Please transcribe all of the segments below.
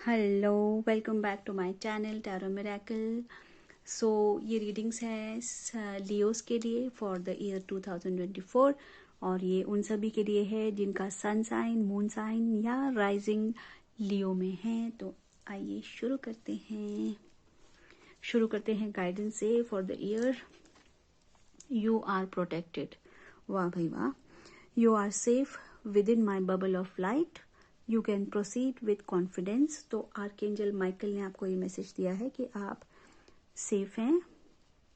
Hello, welcome back to my channel tarot miracle. So ये readings है Leos के लिए फॉर द ईयर 2024 और ये उन सभी के लिए है जिनका सन साइन, मून साइन या राइजिंग लियो में है। तो आइए शुरू करते हैं गाइडेंस से for the year. You are protected. वाह भाई वाह। You are safe within my bubble of light. You can proceed with confidence. तो आर्कएंजल माइकल ने आपको ये मैसेज दिया है कि आप सेफ हैं,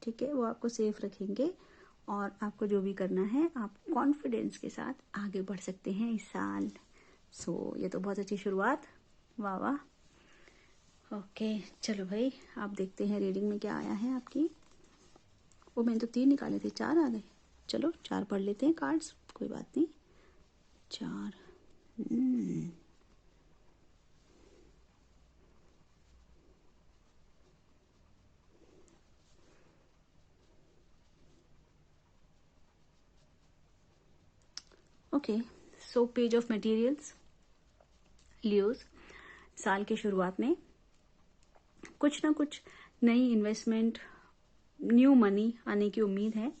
ठीक है, वो आपको सेफ रखेंगे और आपको जो भी करना है आप कॉन्फिडेंस के साथ आगे बढ़ सकते हैं इस साल। ये तो बहुत अच्छी शुरुआत, वाह वाह। ओके चलो भाई, आप देखते हैं रीडिंग में क्या आया है आपकी। वो मैंने तो 3 निकाले थे, 4 आ गए। चलो 4 पढ़ लेते हैं कार्ड्स, कोई बात नहीं। 4 okay. So page of materials. Leos, साल के शुरुआत में कुछ ना कुछ नई इन्वेस्टमेंट, न्यू मनी आने की उम्मीद है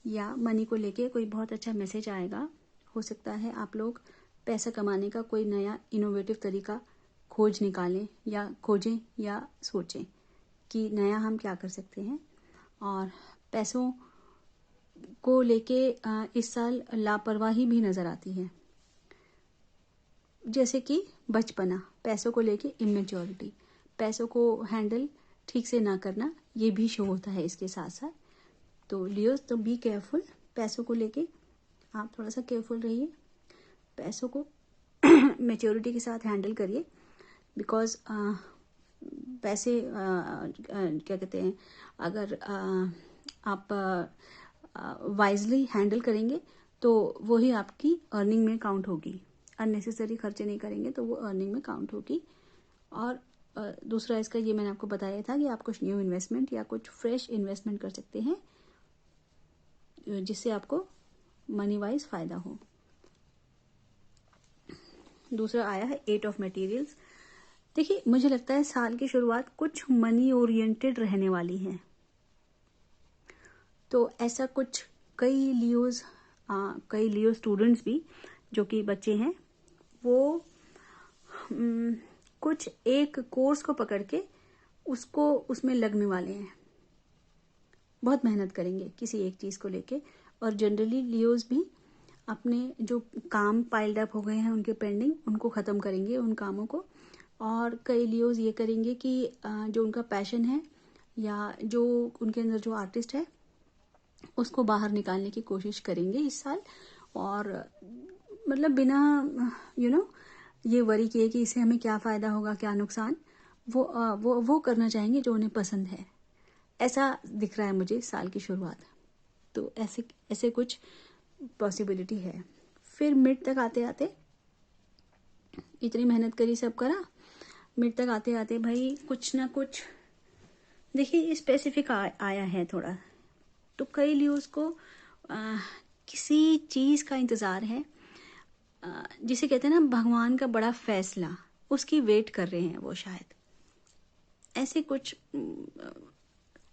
या मनी को लेके कोई बहुत अच्छा मैसेज आएगा। हो सकता है आप लोग पैसा कमाने का कोई नया इनोवेटिव तरीका खोजें या सोचें कि नया हम क्या कर सकते हैं। और पैसों को लेके इस साल लापरवाही भी नजर आती है, जैसे कि बचपना, पैसों को लेके इमेच्योरिटी, पैसों को हैंडल ठीक से ना करना, ये भी शो होता है इसके साथ साथ। तो लियोस, तो बी केयरफुल, पैसों को लेके आप थोड़ा सा केयरफुल रहिए, पैसों को मेच्योरिटी के साथ हैंडल करिए। बिकॉज पैसे क्या कहते हैं, अगर आप वाइजली हैंडल करेंगे तो वही आपकी अर्निंग में काउंट होगी। अननेसेसरी खर्चे नहीं करेंगे तो वो अर्निंग में काउंट होगी। और दूसरा इसका ये मैंने आपको बताया था कि आप कुछ न्यू इन्वेस्टमेंट या कुछ फ्रेश इन्वेस्टमेंट कर सकते हैं जिससे आपको मनी वाइज फायदा हो। दूसरा आया है 8 ऑफ मटेरियल्स। देखिए, मुझे लगता है साल की शुरुआत कुछ मनी ओरिएंटेड रहने वाली है। तो ऐसा कुछ कई लियो स्टूडेंट्स भी, जो कि बच्चे हैं, वो कुछ एक कोर्स को पकड़ के उसमें लगने वाले हैं, बहुत मेहनत करेंगे किसी एक चीज़ को लेके। और जनरली लियोज भी अपने जो काम पाइल्ड अप हो गए हैं उनके पेंडिंग, उनको ख़त्म करेंगे उन कामों को। और कई लियोज ये करेंगे कि जो उनका पैशन है या जो उनके अंदर जो आर्टिस्ट है उसको बाहर निकालने की कोशिश करेंगे इस साल। और मतलब बिना ये वरी किए कि इससे हमें क्या फ़ायदा होगा, क्या नुकसान, वो करना चाहेंगे जो उन्हें पसंद है। ऐसा दिख रहा है मुझे साल की शुरुआत। तो ऐसे कुछ पॉसिबिलिटी है। फिर मिड तक आते आते, इतनी मेहनत करी, सब करा, मिड तक आते आते भाई कुछ ना कुछ, देखिए स्पेसिफिक आया है थोड़ा। तो कई लियोस को किसी चीज़ का इंतज़ार है, जिसे कहते हैं ना भगवान का बड़ा फैसला, उसकी वेट कर रहे हैं वो, शायद ऐसे कुछ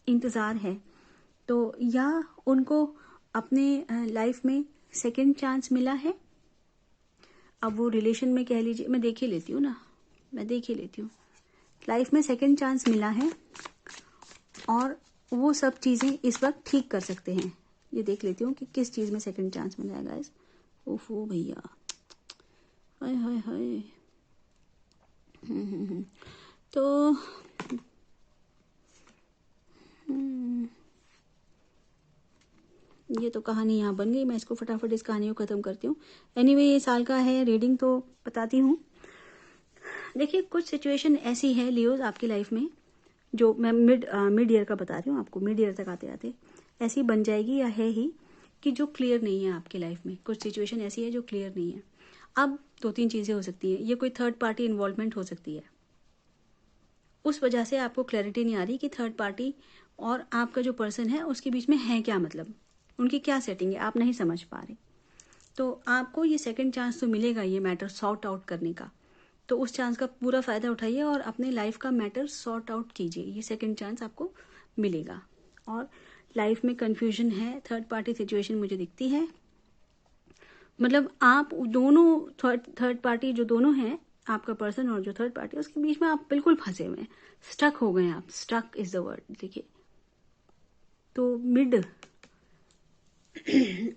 इंतज़ार है। तो या उनको अपने लाइफ में सेकंड चांस मिला है। अब वो रिलेशन में कह लीजिए, मैं देख ही लेती हूँ लाइफ में सेकंड चांस मिला है और वो सब चीज़ें इस वक्त ठीक कर सकते हैं। ये देख लेती हूँ कि किस चीज़ में सेकंड चांस मिला है गाइस। ओफो भैया, हाय हाय हाय। तो ये तो कहानी यहाँ बन गई, मैं इसको फटाफट इस कहानी को ख़त्म करती हूँ। एनीवे, ये साल का है रीडिंग तो बताती हूँ। देखिए, कुछ सिचुएशन ऐसी है लियोज आपकी लाइफ में, जो मैं मिड ईयर का बता रही हूँ आपको, मिड ईयर तक आते आते ऐसी बन जाएगी या है ही कि जो क्लियर नहीं है आपकी लाइफ में। कुछ सिचुएशन ऐसी है जो क्लियर नहीं है। अब 2-3 चीज़ें हो सकती हैं। ये कोई थर्ड पार्टी इन्वॉल्वमेंट हो सकती है, उस वजह से आपको क्लैरिटी नहीं आ रही कि थर्ड पार्टी और आपका जो पर्सन है उसके बीच में है क्या, मतलब उनकी क्या सेटिंग है, आप नहीं समझ पा रहे। तो आपको ये सेकंड चांस तो मिलेगा ये मैटर सॉर्ट आउट करने का, तो उस चांस का पूरा फ़ायदा उठाइए और अपने लाइफ का मैटर सॉर्ट आउट कीजिए। ये सेकंड चांस आपको मिलेगा। और लाइफ में कंफ्यूजन है, थर्ड पार्टी सिचुएशन मुझे दिखती है, मतलब आप दोनों थर्ड पार्टी जो दोनों हैं, आपका पर्सन और जो थर्ड पार्टी, उसके बीच में आप बिल्कुल फंसे हुए हैं, स्टक हो गए हैं आप। Stuck is the word. देखिए, तो मिड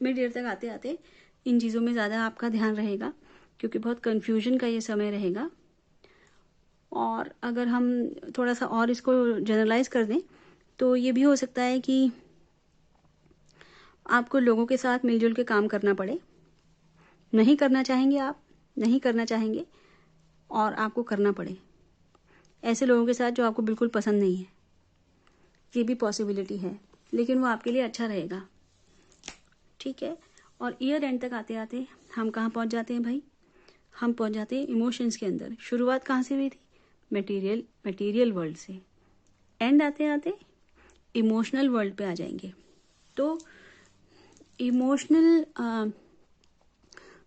ईयर तक आते आते इन चीज़ों में ज़्यादा आपका ध्यान रहेगा, क्योंकि बहुत कंफ्यूजन का ये समय रहेगा। और अगर हम थोड़ा सा और इसको जनरलाइज कर दें तो ये भी हो सकता है कि आपको लोगों के साथ मिलजुल के काम करना पड़े। नहीं करना चाहेंगे आप, नहीं करना चाहेंगे, और आपको करना पड़े ऐसे लोगों के साथ जो आपको बिल्कुल पसंद नहीं है। ये भी पॉसिबिलिटी है, लेकिन वो आपके लिए अच्छा रहेगा। ठीक है। और ईयर एंड तक आते आते हम कहाँ पहुँच जाते हैं भाई? हम पहुँच जाते हैं इमोशंस के अंदर। शुरुआत कहाँ से हुई थी? मटेरियल वर्ल्ड से। एंड आते आते इमोशनल वर्ल्ड पे आ जाएंगे। तो इमोशनल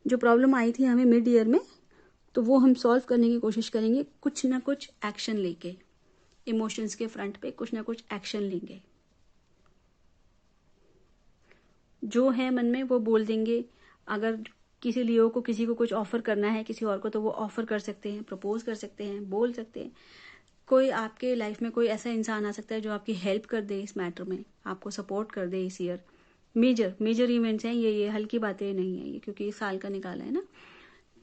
जो प्रॉब्लम आई थी हमें मिड ईयर में, तो वो हम सॉल्व करने की कोशिश करेंगे, कुछ ना कुछ एक्शन लेके। इमोशंस के फ्रंट पे कुछ ना कुछ एक्शन लेंगे। जो है मन में वो बोल देंगे। अगर किसी लियो को किसी को कुछ ऑफर करना है किसी और को, तो वो ऑफर कर सकते हैं, प्रपोज कर सकते हैं, बोल सकते हैं। कोई आपके लाइफ में कोई ऐसा इंसान आ सकता है जो आपकी हेल्प कर दे इस मैटर में, आपको सपोर्ट कर दे इस ईयर। मेजर इवेंट्स हैं ये हल्की बातें नहीं है ये, क्योंकि इस साल का निकाला है ना,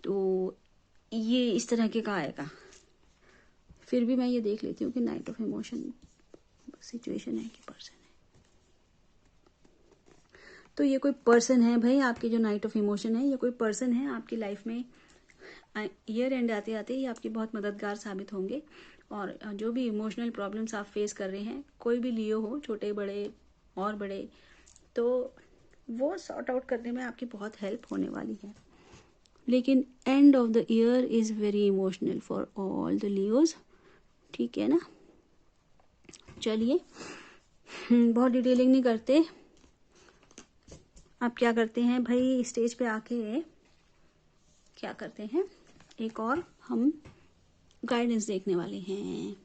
तो ये इस तरह के का आएगा। फिर भी मैं ये देख लेती हूँ कि नाइट ऑफ इमोशन सिचुएशन है कि पर्सन है। तो ये कोई पर्सन है भाई, आपकी जो नाइट ऑफ इमोशन है, ये कोई पर्सन है आपकी लाइफ में। ईयर एंड आते आते ही आपकी बहुत मददगार साबित होंगे। और जो भी इमोशनल प्रॉब्लम्स आप फेस कर रहे हैं, कोई भी लियो हो, छोटे बड़े और बड़े, तो वो सॉर्ट आउट करने में आपकी बहुत हेल्प होने वाली है। लेकिन end of the year is very emotional for all the Leos. ठीक है ना? चलिए, बहुत डिटेलिंग नहीं करते। आप क्या करते हैं भाई, स्टेज पे आके क्या करते हैं, एक और हम गाइडेंस देखने वाले हैं।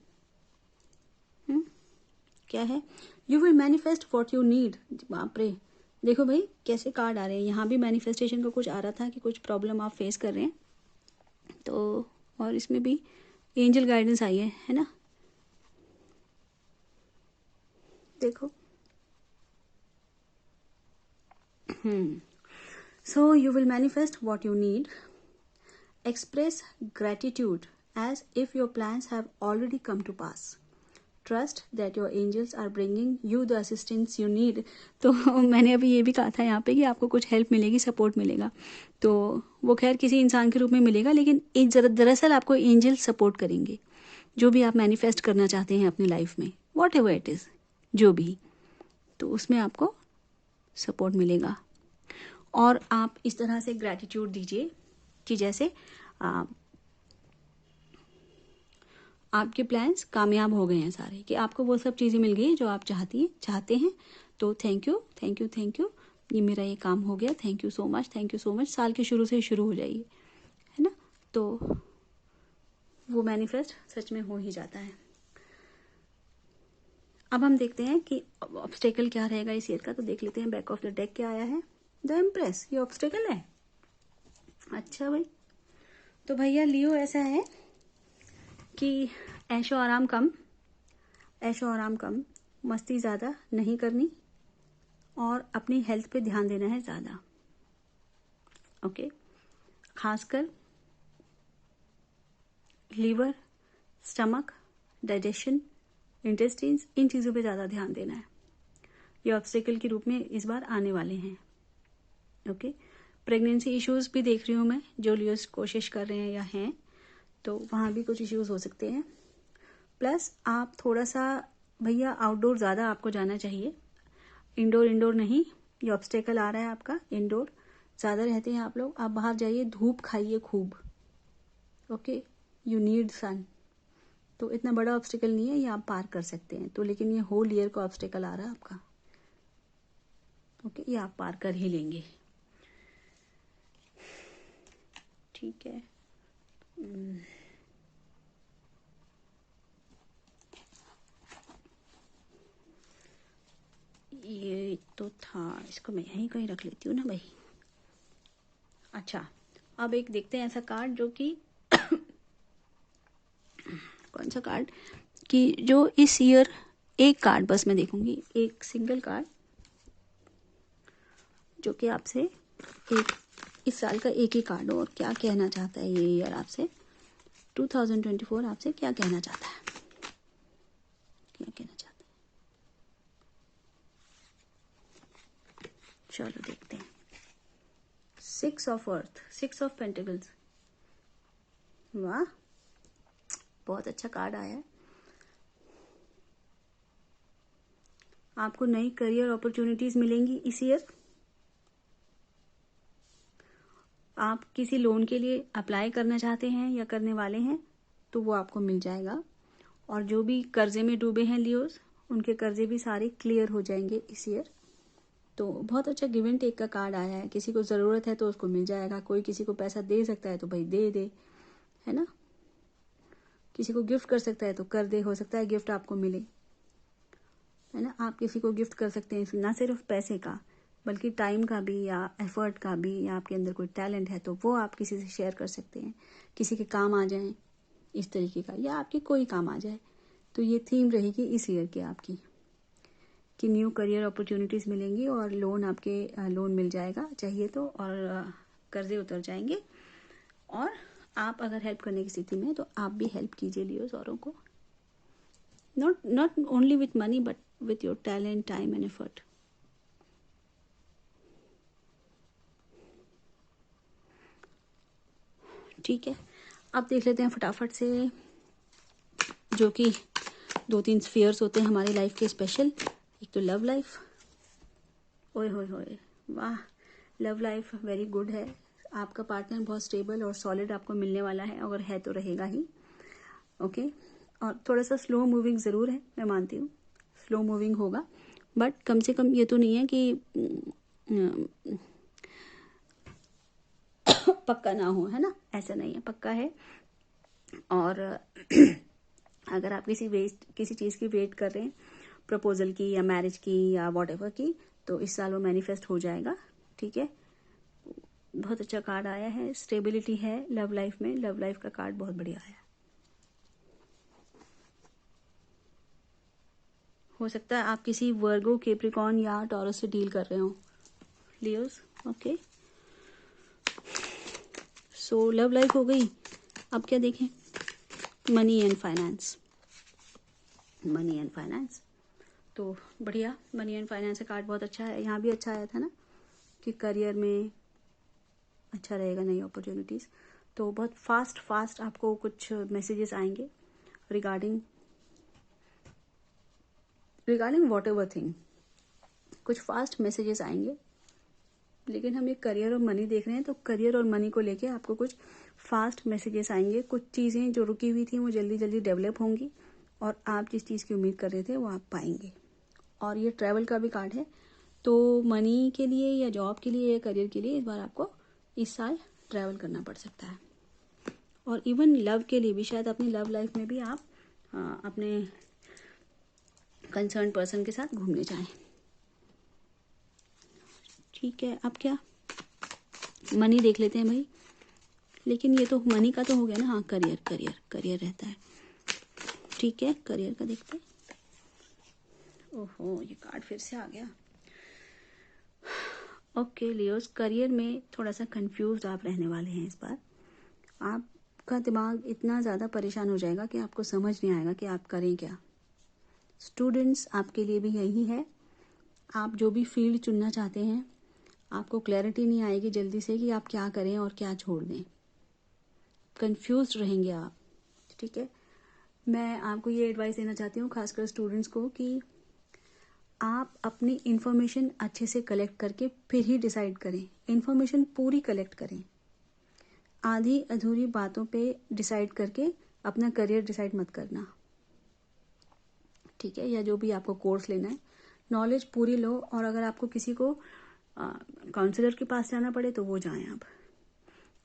क्या है? You will manifest what you need. बाप रे, देखो भाई कैसे कार्ड आ रहे हैं। यहाँ भी मैनिफेस्टेशन का कुछ आ रहा था कि कुछ प्रॉब्लम आप फेस कर रहे हैं, तो और इसमें भी एंजल गाइडेंस आई है ना? देखो, so you will manifest what you need. Express gratitude as if your plans have already come to pass. Trust that your angels are bringing you the assistance you need. तो मैंने अभी ये भी कहा था यहाँ पे कि आपको कुछ हेल्प मिलेगी, सपोर्ट मिलेगा। तो वो खैर किसी इंसान के रूप में मिलेगा, लेकिन दरअसल आपको एंजल सपोर्ट करेंगे। जो भी आप मैनिफेस्ट करना चाहते हैं अपनी लाइफ में, वॉट एवर इट इज़, जो भी, तो उसमें आपको सपोर्ट मिलेगा। और आप इस तरह से ग्रैटिट्यूड दीजिए कि जैसे आपके प्लान्स कामयाब हो गए हैं सारे, कि आपको वो सब चीज़ें मिल गई जो आप चाहते हैं। तो thank you, thank you, thank you, ये मेरा ये काम हो गया, thank you so much, thank you so much. साल के शुरू से ही शुरू हो जाइए, है ना? तो वो मैनिफेस्ट सच में हो ही जाता है। अब हम देखते हैं कि ऑब्स्टेकल क्या रहेगा इस ईयर का। तो देख लेते हैं बैक ऑफ द डेक क्या आया है। द एम्प्रेस, ये ऑब्स्टेकल है। अच्छा भाई, तो भैया लियो ऐसा है कि ऐशो आराम कम, मस्ती ज़्यादा नहीं करनी, और अपनी हेल्थ पे ध्यान देना है ज़्यादा। ओके, खासकर लीवर, स्टमक, डाइजेशन, इंटेस्टाइन्स, इन चीज़ों पे ज़्यादा ध्यान देना है। ये ऑब्स्टेकल के रूप में इस बार आने वाले हैं। ओके, प्रेगनेंसी इश्यूज भी देख रही हूँ मैं, जो लियोस कोशिश कर रहे हैं या हैं, तो वहाँ भी कुछ इश्यूज हो सकते हैं। प्लस आप थोड़ा सा भैया आउटडोर ज़्यादा आपको जाना चाहिए, इंडोर नहीं। ये ऑब्स्टेकल आ रहा है आपका, इंडोर ज़्यादा रहते हैं आप लोग। आप बाहर जाइए, धूप खाइए खूब। ओके, यू नीड सन। तो इतना बड़ा ऑब्स्टेकल नहीं है, ये आप पार कर सकते हैं। तो लेकिन ये होल ईयर का ऑब्स्टेकल आ रहा है आपका। ओके, ये आप पार कर ही लेंगे। ठीक है। इसको मैं यहीं कहीं रख लेती हूँ ना भाई। अच्छा, अब एक देखते हैं ऐसा कार्ड जो कि कौन सा कार्ड कि जो इस ईयर, एक कार्ड बस मैं देखूंगी, एक सिंगल कार्ड जो कि आपसे एक इस साल का एक ही कार्ड हो और क्या कहना चाहता है ये ईयर आपसे, 2024 आपसे क्या कहना चाहता है, क्या कहना चाहता है। चलो देखते हैं। 6 ऑफ अर्थ, 6 ऑफ पेंटिकल्स, वाह बहुत अच्छा कार्ड आया है। आपको नई करियर अपॉर्चुनिटीज मिलेंगी इस ईयर। आप किसी लोन के लिए अप्लाई करना चाहते हैं या करने वाले हैं तो वो आपको मिल जाएगा। और जो भी कर्जे में डूबे हैं लियोस, उनके कर्जे भी सारे क्लियर हो जाएंगे इस ईयर। तो बहुत अच्छा गिव एंड टेक का कार्ड आया है। किसी को ज़रूरत है तो उसको मिल जाएगा, कोई किसी को पैसा दे सकता है तो भाई दे दे, है ना। किसी को गिफ्ट कर सकता है तो कर दे, हो सकता है गिफ्ट आपको मिले, है ना। आप किसी को गिफ्ट कर सकते हैं, ना सिर्फ पैसे का बल्कि टाइम का भी या एफर्ट का भी, या आपके अंदर कोई टैलेंट है तो वो आप किसी से शेयर कर सकते हैं, किसी के काम आ जाए इस तरीके का, या आपके कोई काम आ जाए। तो ये थीम रहेगी इस ईयर की आपकी कि न्यू करियर अपॉर्चुनिटीज़ मिलेंगी और लोन आपके लोन मिल जाएगा चाहिए तो, और कर्जे उतर जाएंगे। और आप अगर हेल्प करने की स्थिति में हैं तो आप भी हेल्प कीजिए लियोस औरों को, not only with money but with your talent, time and effort. ठीक है, अब देख लेते हैं फटाफट से जो कि 2-3 स्फीयर्स होते हैं हमारी लाइफ के स्पेशल। एक तो लव लाइफ, ओए होए होए, वाह लव लाइफ वेरी गुड है। आपका पार्टनर बहुत स्टेबल और सॉलिड आपको मिलने वाला है, अगर है तो रहेगा ही, ओके। और थोड़ा सा स्लो मूविंग ज़रूर है, मैं मानती हूँ स्लो मूविंग होगा, बट कम से कम ये तो नहीं है कि पक्का ना हो, है ना, ऐसा नहीं है, पक्का है। और अगर आप किसी चीज़ की वेट कर रहे हैं, प्रपोजल की या मैरिज की या वॉटएवर की, तो इस साल वो मैनिफेस्ट हो जाएगा। ठीक है, बहुत अच्छा कार्ड आया है, स्टेबिलिटी है लव लाइफ में, लव लाइफ का कार्ड बहुत बढ़िया आया। हो सकता है आप किसी वर्गो, कैप्रिकॉर्न या टॉरस से डील कर रहे हो Leos, okay. So love life हो गई। अब क्या देखें, money and finance, money and finance तो बढ़िया, मनी एंड फाइनेंस का कार्ड बहुत अच्छा है। यहाँ भी अच्छा आया था ना कि करियर में अच्छा रहेगा, नई अपॉर्चुनिटीज़। तो बहुत फास्ट आपको कुछ मैसेजेस आएंगे रिगार्डिंग वॉट एवर थिंग, कुछ फास्ट मैसेजेस आएंगे। लेकिन हम ये करियर और मनी देख रहे हैं तो करियर और मनी को लेके आपको कुछ फास्ट मैसेजेस आएंगे। कुछ चीज़ें जो रुकी हुई थी वो जल्दी जल्दी डेवलप होंगी और आप जिस चीज़ की उम्मीद कर रहे थे वो आप पाएंगे। और ये ट्रैवल का भी कार्ड है, तो मनी के लिए या जॉब के लिए या करियर के लिए इस बार आपको इस साल ट्रैवल करना पड़ सकता है। और इवन लव के लिए भी, शायद अपनी लव लाइफ में भी आप अपने कंसर्न पर्सन के साथ घूमने जाएं। ठीक है, अब क्या मनी देख लेते हैं भाई, लेकिन ये तो मनी का तो हो गया ना। हाँ, करियर रहता है। ठीक है, करियर का देखते हैं। ओहो, ये कार्ड फिर से आ गया। ओके लियोस, करियर में थोड़ा सा कंफ्यूज आप रहने वाले हैं इस बार। आपका दिमाग इतना ज़्यादा परेशान हो जाएगा कि आपको समझ नहीं आएगा कि आप करें क्या। स्टूडेंट्स, आपके लिए भी यही है। आप जो भी फील्ड चुनना चाहते हैं, आपको क्लैरिटी नहीं आएगी जल्दी से कि आप क्या करें और क्या छोड़ दें, कंफ्यूज रहेंगे आप। ठीक है, मैं आपको ये एडवाइस देना चाहती हूँ खासकर स्टूडेंट्स को कि आप अपनी इन्फॉर्मेशन अच्छे से कलेक्ट करके फिर ही डिसाइड करें। इन्फॉर्मेशन पूरी कलेक्ट करें, आधी अधूरी बातों पे डिसाइड करके अपना करियर डिसाइड मत करना। ठीक है, या जो भी आपको कोर्स लेना है, नॉलेज पूरी लो। और अगर आपको किसी को काउंसलर के पास जाना पड़े तो वो जाएं आप।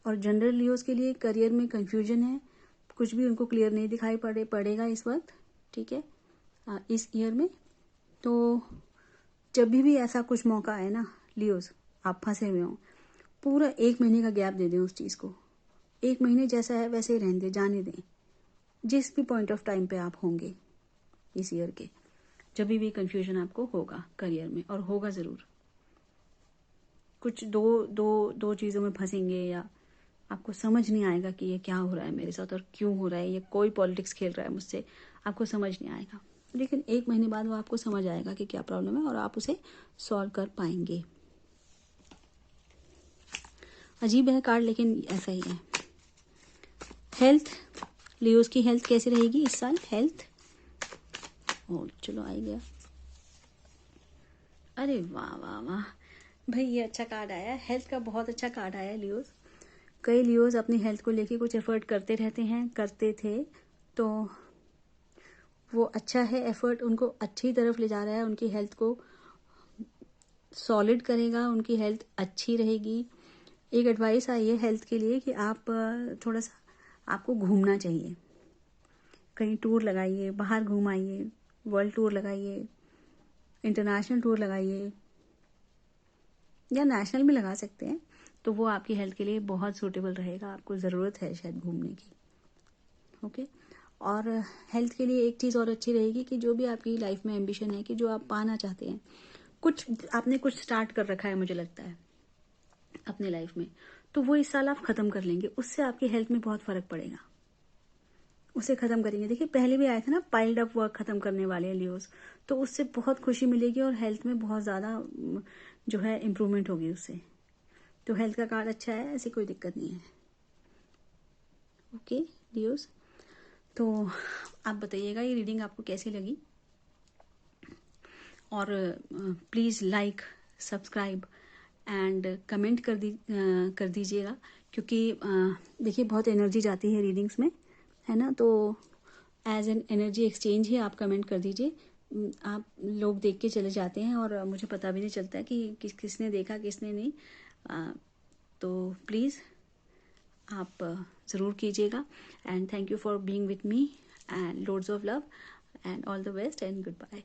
और जनरल लियोस के लिए करियर में कंफ्यूजन है, कुछ भी उनको क्लियर नहीं दिखाई पड़ेगा इस वक्त। ठीक है, इस ईयर में तो जब भी ऐसा कुछ मौका आए ना लियोज, आप फंसे हुए हो, पूरा 1 महीने का गैप दे दें उस चीज़ को। 1 महीने जैसा है वैसे ही रहने दें, जाने दें। जिस भी पॉइंट ऑफ टाइम पे आप होंगे इस ईयर के, जब भी कंफ्यूजन आपको होगा करियर में, और होगा ज़रूर, कुछ दो चीज़ों में फंसेंगे, या आपको समझ नहीं आएगा कि ये क्या हो रहा है मेरे साथ और क्यों हो रहा है, ये कोई पॉलिटिक्स खेल रहा है मुझसे, आपको समझ नहीं आएगा। लेकिन 1 महीने बाद वो आपको समझ आएगा कि क्या प्रॉब्लम है और आप उसे सॉल्व कर पाएंगे। अजीब है कार्ड, लेकिन ऐसा ही है। हेल्थ, लियोज की हेल्थ कैसी रहेगी इस साल? हेल्थ, ओ चलो आ ही गया। अरे वाह वाह वाह भाई, ये अच्छा कार्ड आया, हेल्थ का बहुत अच्छा कार्ड आया लियोज। कई लियोज अपनी हेल्थ को लेके कुछ एफर्ट करते रहते हैं, करते थे, तो वो अच्छा है, एफर्ट उनको अच्छी तरफ ले जा रहा है, उनकी हेल्थ को सॉलिड करेगा, उनकी हेल्थ अच्छी रहेगी। एक एडवाइस आई है हेल्थ के लिए कि आप थोड़ा सा, आपको घूमना चाहिए, कहीं टूर लगाइए, बाहर घूम आइए, वर्ल्ड टूर लगाइए, इंटरनेशनल टूर लगाइए, या नेशनल भी लगा सकते हैं, तो वो आपकी हेल्थ के लिए बहुत सूटेबल रहेगा। आपको ज़रूरत है शायद घूमने की, ओके। और हेल्थ के लिए एक चीज़ और अच्छी रहेगी कि जो भी आपकी लाइफ में एम्बिशन है, कि जो आप पाना चाहते हैं, कुछ आपने कुछ स्टार्ट कर रखा है मुझे लगता है अपने लाइफ में, तो वो इस साल आप ख़त्म कर लेंगे, उससे आपकी हेल्थ में बहुत फ़र्क पड़ेगा, उसे ख़त्म करेंगे। देखिए पहले भी आया था ना, पाइल्ड अप वर्क ख़त्म करने वाले हैं लियोज, तो उससे बहुत खुशी मिलेगी और हेल्थ में बहुत ज़्यादा जो है इम्प्रूवमेंट होगी उससे। तो हेल्थ का कार्ड अच्छा है, ऐसी कोई दिक्कत नहीं है, ओके लियोज। तो आप बताइएगा ये रीडिंग आपको कैसी लगी, और please like, subscribe and comment कर दीजिएगा, क्योंकि देखिए बहुत एनर्जी जाती है रीडिंग्स में, है ना, तो एज एन एनर्जी एक्सचेंज ही आप कमेंट कर दीजिए। आप लोग देख के चले जाते हैं और मुझे पता भी नहीं चलता कि किसने देखा किसने नहीं, तो प्लीज़ आप ज़रूर कीजिएगा। And thank you for being with me, and loads of love, and all the best, and good bye.